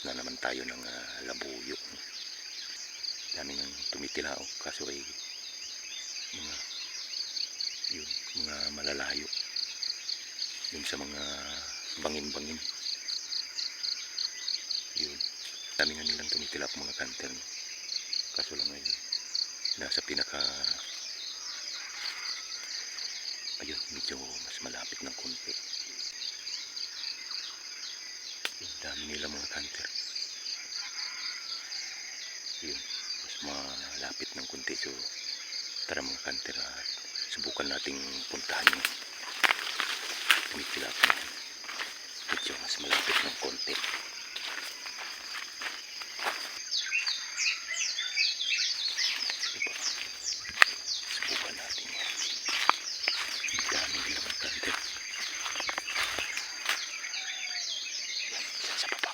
na naman tayo ng labuyo. Dami nang tumitilao kaso ay mga malalayo yun sa mga bangin-bangin. Yun, dami nga nilang tumitilao mga kanter, no? Kaso lang ay nasa pinaka ayun, medyo mas malapit ng konti. Yun, dami nila mga kanter. Yun, mas malapit ng konti. So tara mga kanter at subukan nating puntahan yung tumitilap natin. Medyo mas malapit ng konti. Diba? Subukan natin yan. Dami nila mga kanter. Yan, dyan sa baba.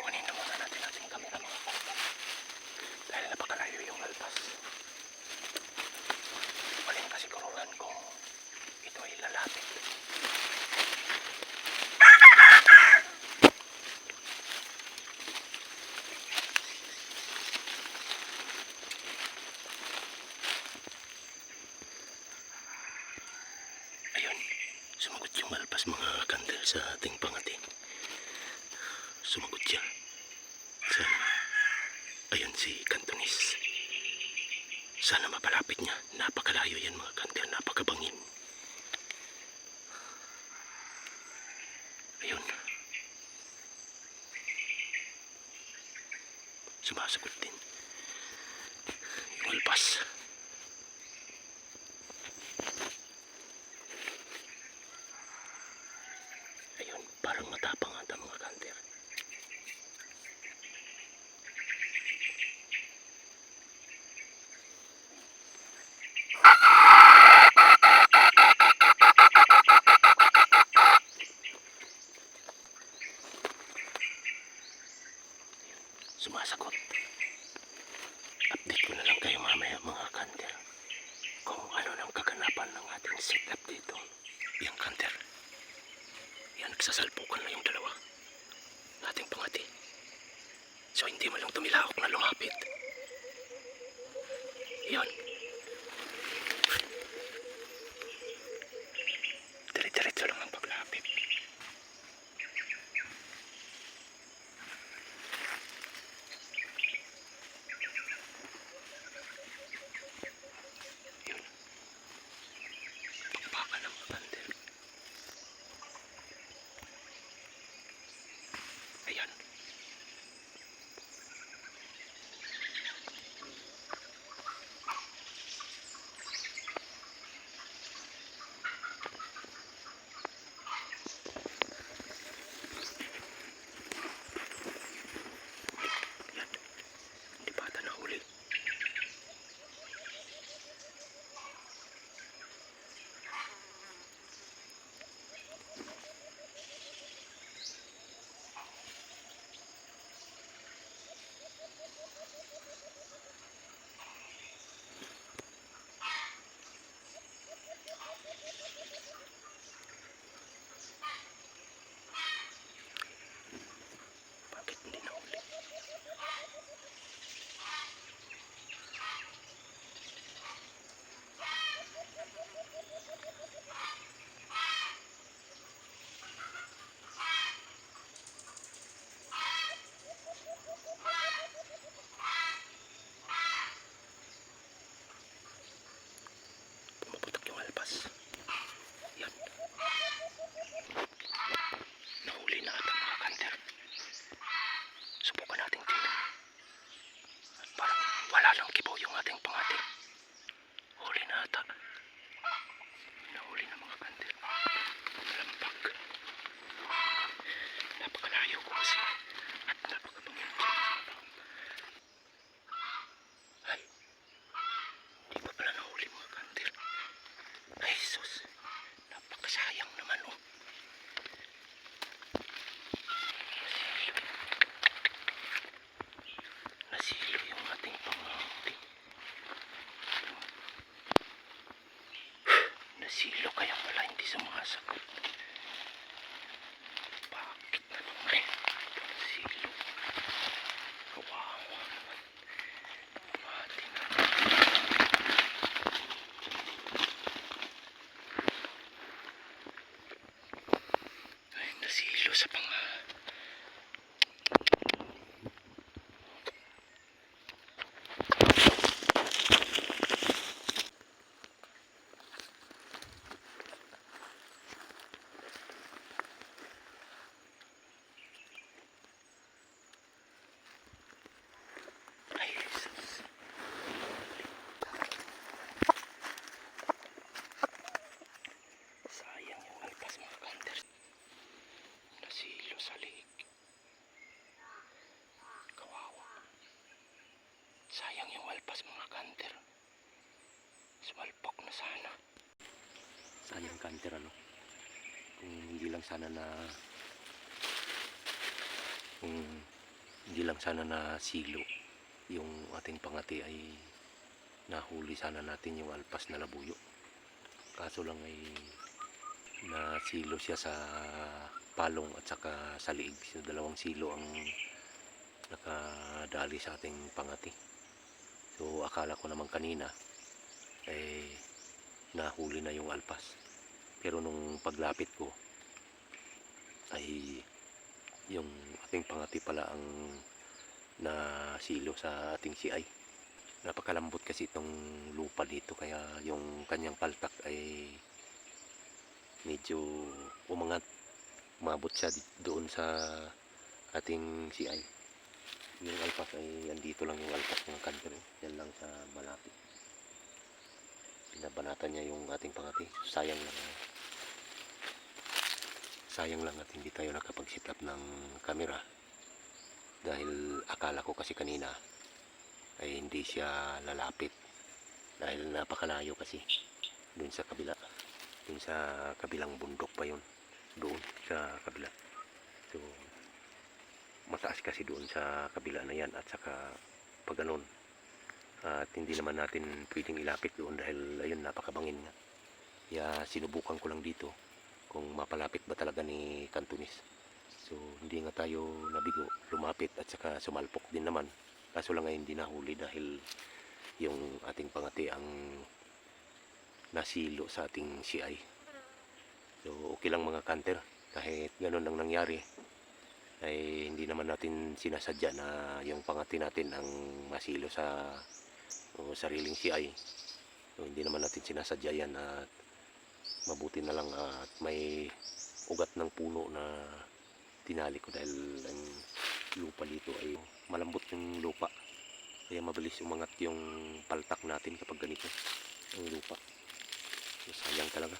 Kunin na muna natin ating kamera mga kanter dahil napakalayo yung lalpas. Walang kasiguruhan kung ito ay lalapit. Ayun, sumagot yung malpas mga kanter sa ating pangati. Sumagot siya. Ayun si Cantonese. Sana mapalapit niya. Napakalayo yan mga kanter, napakabangin. sumasagot din. Yung alpas. Ayun, parang matapang ata mga kanter. Sumasagot. Update ko na lang kayo mamaya mga kanter kung ano nang kaganapan ng ating setup dito. Yung kanter, yan, nagsasalpukan na yung dalawa ating pangati, so hindi mo lang tumilahok na lumapit. Yan, dire-diretso lang ang paglapit. Baka ng kanter. Ayan. Yan. Hindi pa ata nahuli. Bakit hindi nahuli? Pumaputok yung alpas. Yan. Nahuli na ata mga kanter. Subukan nating tingnan. Parang wala lang kibaw yung ating pangati. Huli na ata. Nahuli na mga kanter. Lampak. Napakalayo ko kasi. At napakabangin ko. Ay. Di pa pala nahuli mga kanter. Ay sus. Napakasayang naman oh. Nasilo yung ating pangati. Nasilo kaya pala hindi sumasagot. Bakit na naman? Nasilo. Kawawa naman. Mati na. Ay, nasilo sa panga. Ay, sus. Sayang yung alpas mga kanter. Nasilo sa lig. Kawawa. Sayang yung alpas mga kanter. Sumalpok na sana. Sayang kanter ano. Kung hindi lang sana na silo yung ating pangati ay nahuli sana natin yung alpas na labuyo. Kaso lang ay nasilo siya sa palong at saka sa liig. So, dalawang silo ang nakadali sa ating pangati. So akala ko naman kanina nahuli na yung alpas. Pero nung paglapit ko ay yung ating pangati pala ang nasilo sa ating CI. Napakalambot kasi itong lupa dito kaya yung kanyang paltak ay medyo umangat. Umabot siya doon sa ating CI. Yung alpas ay andito lang yung alpas ng kanter. Yan lang sa malapit. Binabanatan niya yung ating pangati. Sayang lang at hindi tayo nakapag-set up ng camera. Dahil akala ko kasi kanina ay hindi siya lalapit. Dahil napakalayo kasi. Doon sa kabila. Doon sa kabilang bundok pa yun. Doon sa kabila. So, mataas kasi doon sa kabila na yan at saka pag ganun. At hindi naman natin pwedeng ilapit doon dahil ayun napakabangin nga. Kaya sinubukan ko lang dito kung mapalapit ba talaga ni Cantonis. So hindi nga tayo nabigo, lumapit at saka sumalpok din naman. Kaso lang ay hindi nahuli dahil yung ating pangati ang nasilo sa ating CI. So okay lang mga kanter, kahit ganun ang nangyari ay hindi naman natin sinasadya na yung pangati natin ang masilo sa sariling CI. So, hindi naman natin sinasadya yan at mabuti na lang at may ugat ng puno na tinali ko dahil ang lupa dito ay malambot yung lupa. Kaya mabilis umangat yung paltak natin kapag ganito ang lupa. So, sayang talaga.